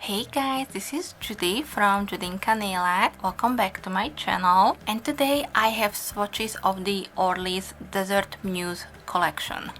Hey guys, this is Judy from Judinka Nail Art. Welcome back to my channel. And today I have swatches of the Orly's Desert Muse collection.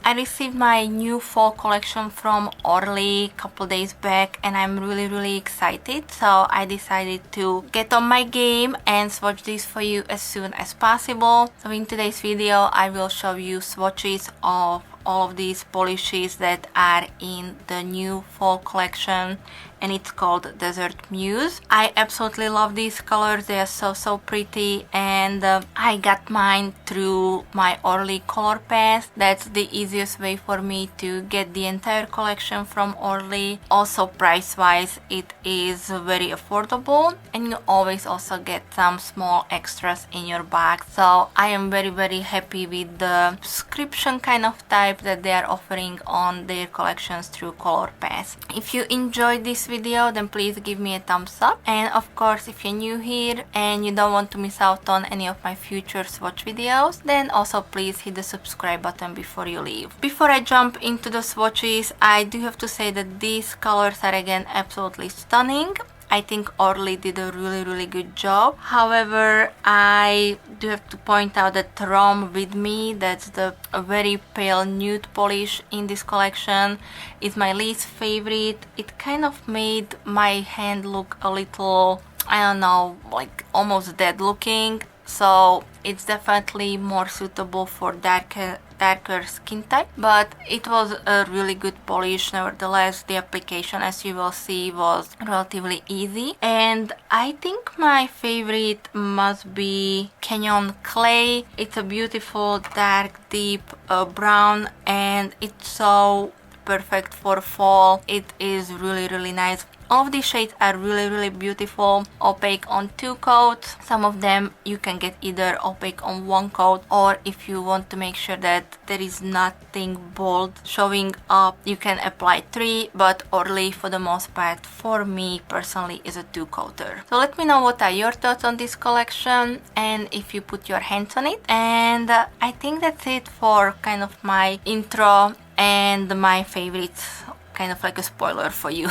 I received my new fall collection from Orly a couple days back and I'm really excited, so I decided to get on my game and swatch this for you as soon as possible. So in today's video I will show you swatches of all of these polishes that are in the new fall collection, and it's called Desert Muse. I absolutely love these colors. They are so pretty, and I got mine through my Orly color pass. That's the easiest way for me to get the entire collection from Orly. Also price wise it is very affordable, and you always also get some small extras in your bag. So I am very happy with the subscription kind of type that they are offering on their collections through color pass. If you enjoyed this video, then please give me a thumbs up, and of course if you're new here and you don't want to miss out on any of my future swatch videos, then also please hit the subscribe button before you leave. Before I jump into the swatches, I do have to say that these colors are again absolutely stunning. I think Orly did a really good job. However, I do have to point out that Rom With Me, that's the very pale nude polish in this collection, is my least favorite. It kind of made my hand look a little, I don't know, like almost dead looking. So it's definitely more suitable for darker skin type, but it was a really good polish. Nevertheless, the application, as you will see, was relatively easy, and I think my favorite must be Canyon Clay. It's a beautiful dark deep brown, and it's so perfect for fall. It is really nice. All of these shades are really beautiful. Opaque on 2 coats. Some of them you can get either opaque on 1 coat, or if you want to make sure that there is nothing bold showing up, you can apply 3, but Orly for the most part for me personally is a 2-coater. So let me know what are your thoughts on this collection and if you put your hands on it. And I think that's it for kind of my intro and my favorites, kind of like a spoiler for you.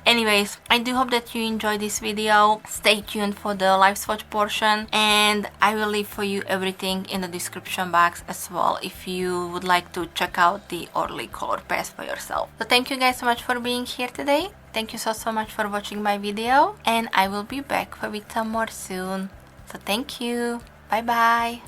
Anyways, I do hope that you enjoyed this video. Stay tuned for the live swatch portion, and I will leave for you everything in the description box as well if you would like to check out the Orly color pass for yourself. So thank you guys so much for being here today. Thank you so much for watching my video, and I will be back with some more soon. So thank you. Bye bye.